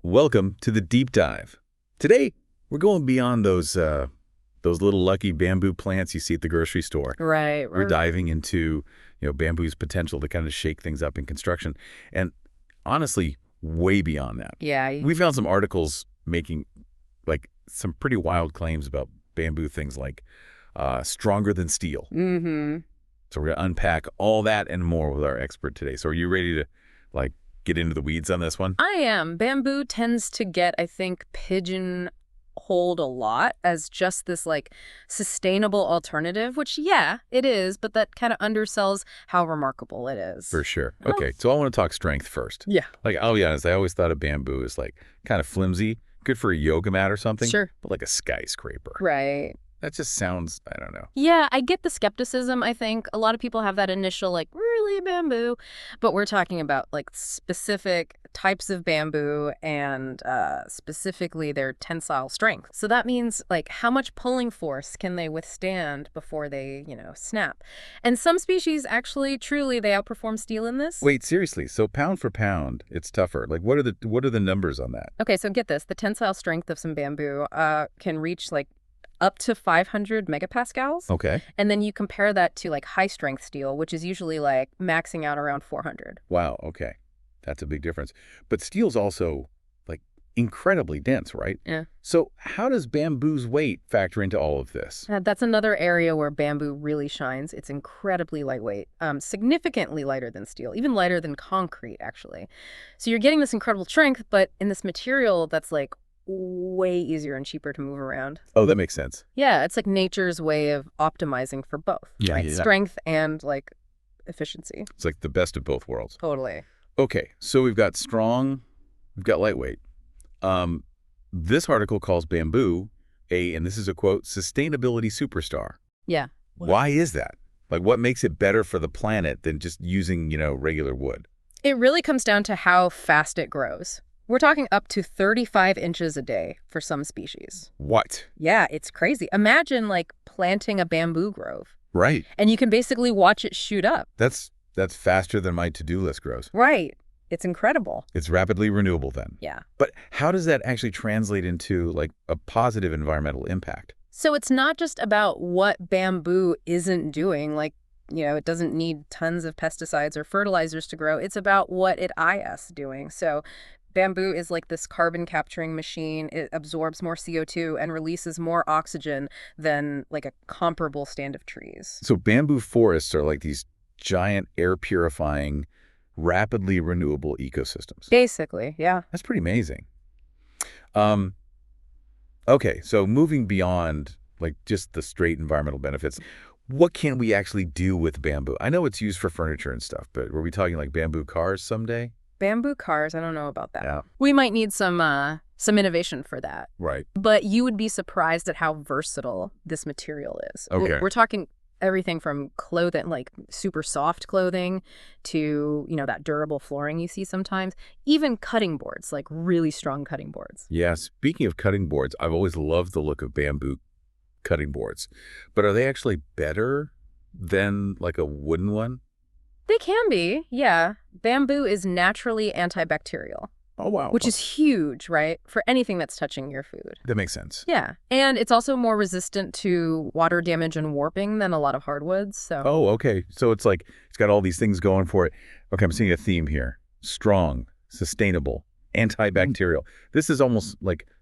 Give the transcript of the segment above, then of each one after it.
Welcome to the deep dive. Today, we're going beyond those little lucky bamboo plants you see at the grocery store. Right. We're diving into, bamboo's potential to kind of shake things up in construction, and honestly, way beyond that. Yeah. We found some articles making like some pretty wild claims about bamboo, things like stronger than steel. Mm-hmm. So we're gonna unpack all that and more with our expert today. So are you ready to get into the weeds on this one? I am. Bamboo tends to get, I think, pigeonholed a lot as just this sustainable alternative, which, yeah, it is, but that kind of undersells how remarkable it is. For sure. Okay, so I want to talk strength first. Yeah. I'll be honest, I always thought of bamboo as kind of flimsy, good for a yoga mat or something. Sure. But like a skyscraper. Right. That just sounds, I don't know. Yeah, I get the skepticism, I think. A lot of people have that initial, really bamboo? But we're talking about, specific types of bamboo and specifically their tensile strength. So that means, how much pulling force can they withstand before they, snap? And some species, actually, truly, they outperform steel in this. Wait, seriously? So pound for pound, it's tougher. What are the numbers on that? Okay, so get this. The tensile strength of some bamboo can reach, up to 500 megapascals. Okay. And then you compare that to high-strength steel, which is usually maxing out around 400. Wow, okay. That's a big difference. But steel's also incredibly dense, right? Yeah. So how does bamboo's weight factor into all of this? That's another area where bamboo really shines. It's incredibly lightweight, significantly lighter than steel, even lighter than concrete, actually. So you're getting this incredible strength, but in this material that's way easier and cheaper to move around. Oh, that makes sense. Yeah, it's nature's way of optimizing for both. Yeah, right? yeah. Strength and efficiency. It's the best of both worlds. Totally. Okay, so we've got strong, we've got lightweight. This article calls bamboo and this is a quote, sustainability superstar. Yeah. Why is that? What makes it better for the planet than just using, regular wood? It really comes down to how fast it grows. We're talking up to 35 inches a day for some species. What? Yeah, it's crazy. Imagine planting a bamboo grove. Right. And you can basically watch it shoot up. That's faster than my to-do list grows. Right. It's incredible. It's rapidly renewable then. Yeah. But how does that actually translate into a positive environmental impact? So it's not just about what bamboo isn't doing, it doesn't need tons of pesticides or fertilizers to grow. It's about what it is doing. So bamboo is this carbon capturing machine. It absorbs more CO2 and releases more oxygen than a comparable stand of trees. So bamboo forests are these giant air purifying, rapidly renewable ecosystems. Basically, yeah. That's pretty amazing. Okay, so moving beyond just the straight environmental benefits, what can we actually do with bamboo? I know it's used for furniture and stuff, but were we talking bamboo cars someday? Bamboo cars, I don't know about that. Yeah. We might need some innovation for that. Right. But you would be surprised at how versatile this material is. Okay. We're talking everything from clothing, super soft clothing, to, that durable flooring you see sometimes, even cutting boards, really strong cutting boards. Yeah, speaking of cutting boards, I've always loved the look of bamboo cutting boards. But are they actually better than a wooden one? They can be, yeah. Bamboo is naturally antibacterial. Oh, wow. Which is huge, right? For anything that's touching your food. That makes sense. Yeah. And it's also more resistant to water damage and warping than a lot of hardwoods. So. Oh, okay. So it's it's got all these things going for it. Okay, I'm seeing a theme here. Strong, sustainable, antibacterial. This is almost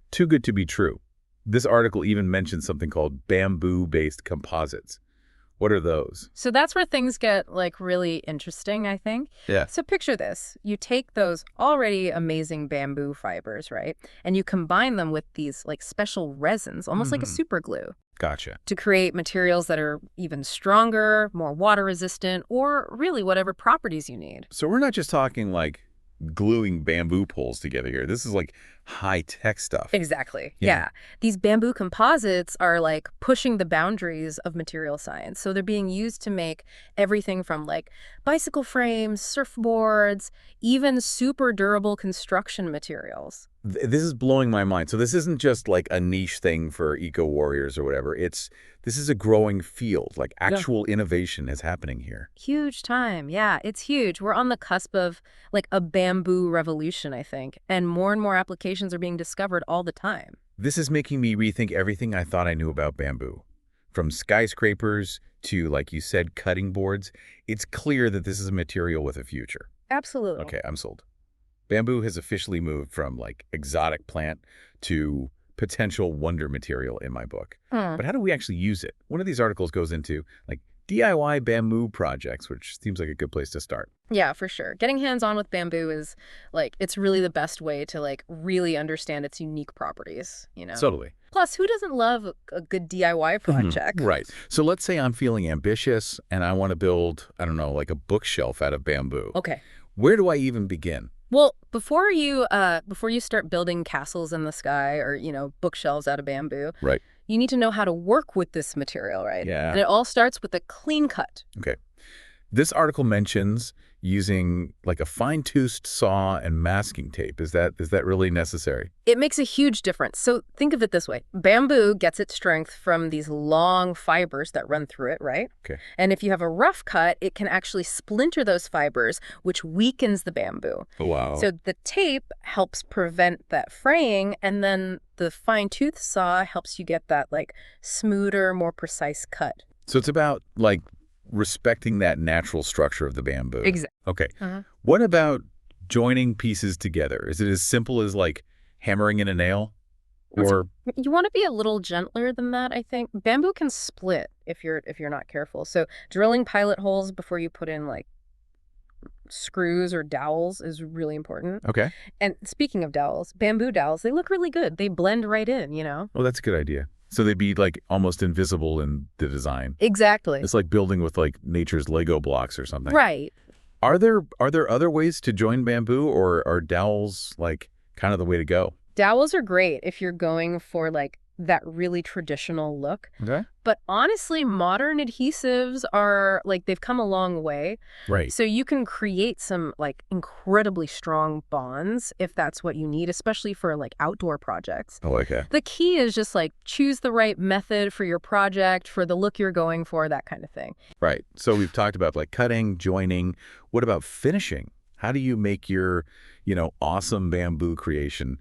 too good to be true. This article even mentions something called bamboo-based composites. What are those? So that's where things get really interesting, I think. Yeah. So picture this. You take those already amazing bamboo fibers, right? And you combine them with these special resins, almost like a super glue. Gotcha. To create materials that are even stronger, more water resistant, or really whatever properties you need. So we're not just talking gluing bamboo poles together here. This is high-tech stuff. Exactly. Yeah. Yeah. These bamboo composites are like pushing the boundaries of material science. So they're being used to make everything from like bicycle frames, surfboards, even super durable construction materials. This is blowing my mind. So this isn't just like a niche thing for eco-warriors or whatever. This is a growing field. Like actual innovation is happening here. Huge time. Yeah, it's huge. We're on the cusp of like a bamboo revolution, I think. And more applications are being discovered all the time. This is making me rethink everything I thought I knew about bamboo. From skyscrapers to, like you said, cutting boards. It's clear that this is a material with a future. Absolutely. Okay, I'm sold. Bamboo has officially moved from like exotic plant to potential wonder material in my book. But how do we actually use it? One of these articles goes into like DIY bamboo projects, which seems like a good place to start. Yeah, for sure. Getting hands-on with bamboo is like, it's really the best way to like really understand its unique properties, you know? Totally. Plus, who doesn't love a good DIY project? Right. So let's say I'm feeling ambitious and I want to build, I don't know, like a bookshelf out of bamboo. Okay. Where do I even begin? Well, before you start building castles in the sky or, you know, bookshelves out of bamboo, Right. you need to know how to work with this material, right? Yeah. And it all starts with a clean cut. Okay. This article mentions using like a fine-toothed saw and masking tape. Is that really necessary? It makes a huge difference. So think of it this way. Bamboo gets its strength from these long fibers that run through it, right? Okay. And if you have a rough cut, it can actually splinter those fibers, which weakens the bamboo. Oh, wow. So the tape helps prevent that fraying, and then the fine-tooth saw helps you get that like smoother, more precise cut. So it's about like respecting that natural structure of the bamboo. Exactly. Okay. What about joining pieces together? Is it as simple as like hammering in a nail? Or You want to be a little gentler than that, I think. Bamboo can split if you're not careful. So drilling pilot holes before you put in like screws or dowels is really important. okay. And speaking of dowels, bamboo dowels, they look really good. They blend right in, you know? Well, that's a good idea. So they'd be like almost invisible in the design. Exactly. It's like building with like nature's Lego blocks or something. Right. Are there other ways to join bamboo, or are dowels like kind of the way to go? Dowels are great if you're going for like that really traditional look. Okay. But honestly, modern adhesives are like, they've come a long way. Right. So you can create some like incredibly strong bonds if that's what you need, especially for like outdoor projects. Oh, okay. The key is just like choose the right method for your project, for the look you're going for, that kind of thing. Right. So we've talked about like cutting, joining. What about finishing? How do you make your, awesome bamboo creation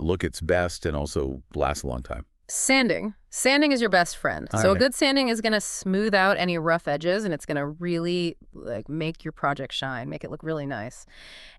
look its best and also last a long time? Sanding. Sanding is your best friend. So a good sanding is going to smooth out any rough edges, and it's going to really like make your project shine, make it look really nice.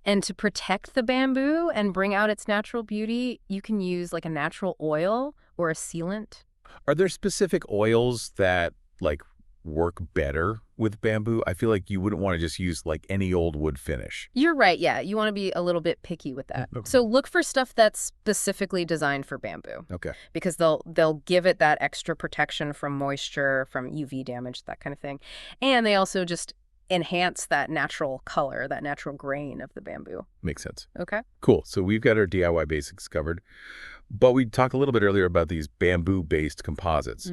And to protect the bamboo and bring out its natural beauty, you can use like a natural oil or a sealant. Are there specific oils that like work better with bamboo? I feel like you wouldn't want to just use like any old wood finish. You're right. Yeah, you want to be a little bit picky with that. Okay. So look for stuff that's specifically designed for bamboo. Okay. Because they'll give it that extra protection from moisture, from UV damage, that kind of thing. And they also just enhance that natural color, that natural grain of the bamboo. Makes sense. Okay. Cool. So we've got our DIY basics covered, but we talked a little bit earlier about these bamboo-based composites.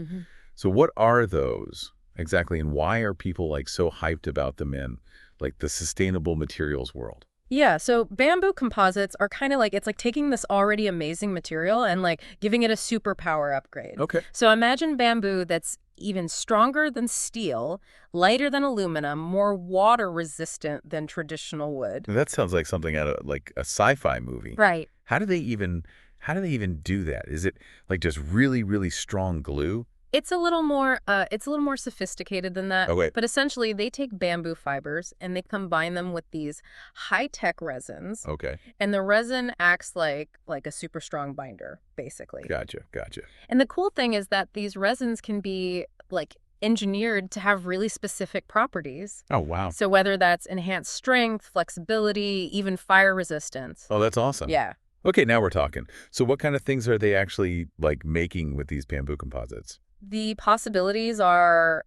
So what are those exactly, and why are people like so hyped about them in like the sustainable materials world? Yeah, so bamboo composites are kind of like, it's like taking this already amazing material and like giving it a superpower upgrade. Okay. So imagine bamboo that's even stronger than steel, lighter than aluminum, more water resistant than traditional wood. That sounds like something out of like a sci-fi movie. Right. How do they even do that? Is it like just really, really strong glue? It's a little more sophisticated than that. Okay. But essentially, they take bamboo fibers and they combine them with these high-tech resins. Okay. And the resin acts like a super strong binder, basically. Gotcha. And the cool thing is that these resins can be like engineered to have really specific properties. Oh, wow. So whether that's enhanced strength, flexibility, even fire resistance. Oh, that's awesome. Yeah. Okay, now we're talking. So what kind of things are they actually like making with these bamboo composites? The possibilities are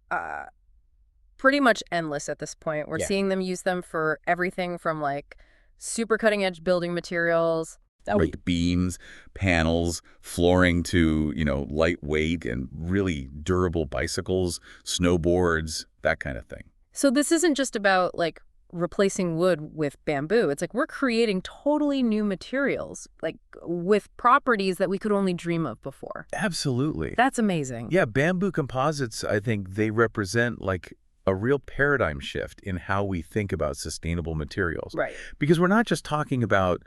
pretty much endless at this point. We're seeing them use them for everything from like super cutting edge building materials Oh, right? Beams, panels, flooring to, lightweight and really durable bicycles, snowboards, that kind of thing. so this isn't just about like replacing wood with bamboo. It's like we're creating totally new materials, like with properties that we could only dream of before. Absolutely. That's amazing. Yeah, bamboo composites, I think they represent like a real paradigm shift in how we think about sustainable materials. Right. Because we're not just talking about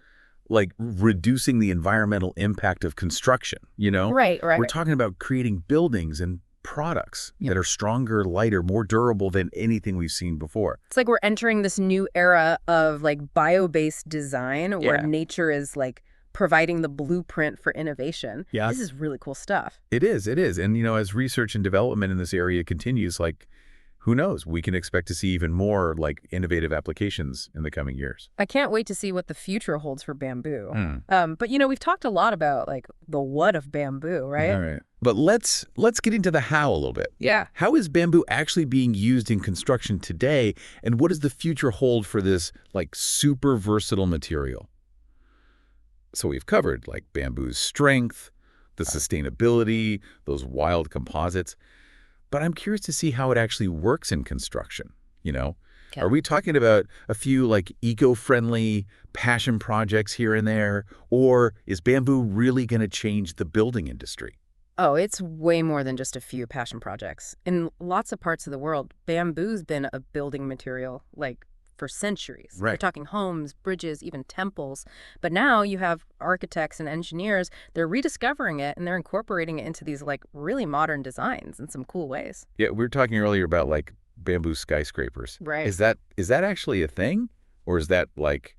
like reducing the environmental impact of construction, Right, right. We're talking about creating buildings and products that are stronger, lighter, more durable than anything we've seen before. It's like we're entering this new era of like bio-based design where Yeah. nature is like providing the blueprint for innovation. Yeah. This is really cool stuff. It is, it is. And, as research and development in this area continues, like, who knows? We can expect to see even more like innovative applications in the coming years. I can't wait to see what the future holds for bamboo. Mm. But we've talked a lot about like the what of bamboo, right? All right. But let's get into the how a little bit. Yeah. How is bamboo actually being used in construction today, and what does the future hold for this like super versatile material? So we've covered like bamboo's strength, the sustainability, those wild composites. But I'm curious to see how it actually works in construction, Okay. Are we talking about a few like eco-friendly passion projects here and there, or is bamboo really going to change the building industry? Oh, it's way more than just a few passion projects. In lots of parts of the world, bamboo's been a building material, like, for centuries. Right. We're talking homes, bridges, even temples. But now you have architects and engineers, they're rediscovering it, and they're incorporating it into these, like, really modern designs in some cool ways. Yeah, we were talking earlier about like bamboo skyscrapers. Right. Is that actually a thing, or is that like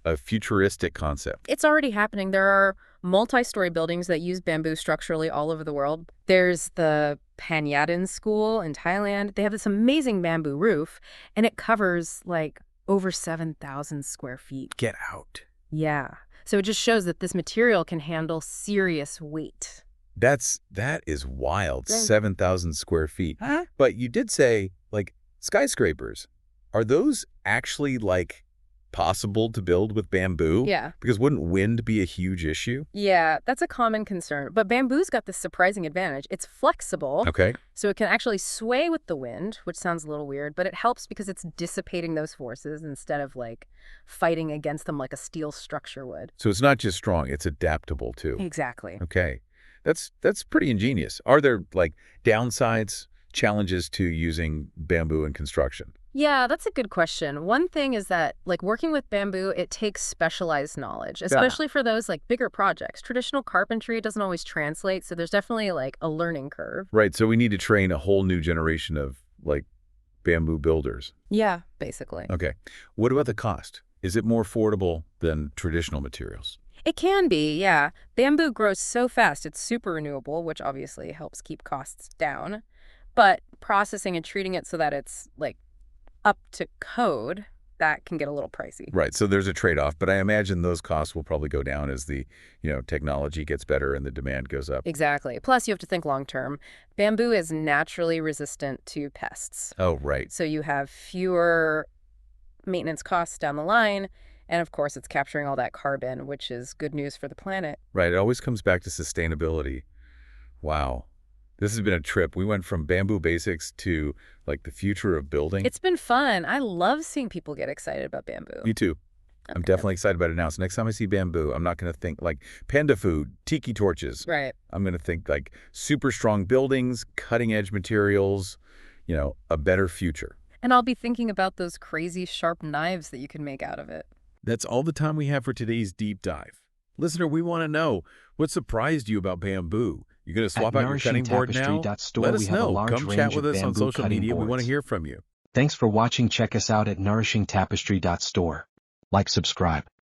a futuristic concept? It's already happening. There are multi-story buildings that use bamboo structurally all over the world. There's the Panyatin School in Thailand. They have this amazing bamboo roof, and it covers like over 7,000 square feet. Get out. Yeah. So it just shows that this material can handle serious weight. That is wild. Yeah. 7,000 square feet. Huh? But you did say like skyscrapers. Are those actually like possible to build with bamboo? Yeah. Because wouldn't wind be a huge issue? Yeah, that's a common concern. But bamboo's got this surprising advantage. It's flexible, Okay. so it can actually sway with the wind, which sounds a little weird, but it helps because it's dissipating those forces instead of like fighting against them like a steel structure would. So it's not just strong, it's adaptable too. Exactly. Okay. That's pretty ingenious. Are there like downsides, challenges to using bamboo in construction? Yeah, that's a good question. One thing is that, like, working with bamboo, it takes specialized knowledge, especially for those, like, bigger projects. Traditional carpentry doesn't always translate, so there's definitely, like, a learning curve. Right. So we need to train a whole new generation of like bamboo builders. Yeah, basically. Okay. What about the cost? Is it more affordable than traditional materials? It can be, yeah. Bamboo grows so fast, it's super renewable, which obviously helps keep costs down. But processing and treating it so that it's, like, up to code, that can get a little pricey. Right. So there's a trade-off, but I imagine those costs will probably go down as the, technology gets better and the demand goes up. Exactly. Plus, you have to think long term. Bamboo is naturally resistant to pests. Oh, right. So you have fewer maintenance costs down the line. And of course, it's capturing all that carbon, which is good news for the planet. Right. It always comes back to sustainability. Wow. This has been a trip. We went from bamboo basics to like the future of building. It's been fun. I love seeing people get excited about bamboo. Me too. I'm Okay. definitely excited about it now. So next time I see bamboo, I'm not going to think like panda food, tiki torches. Right. I'm going to think like super strong buildings, cutting edge materials, a better future. And I'll be thinking about those crazy sharp knives that you can make out of it. That's all the time we have for today's deep dive. Listener, we want to know what surprised you about bamboo. You're going to swap out your cutting board now? NourishingTapestry.store, Let we us have a know. large Come range chat of with us on bamboo social cutting media. We want to boards. hear from you. Thanks for watching. Check us out at NourishingTapestry.store. Like, subscribe.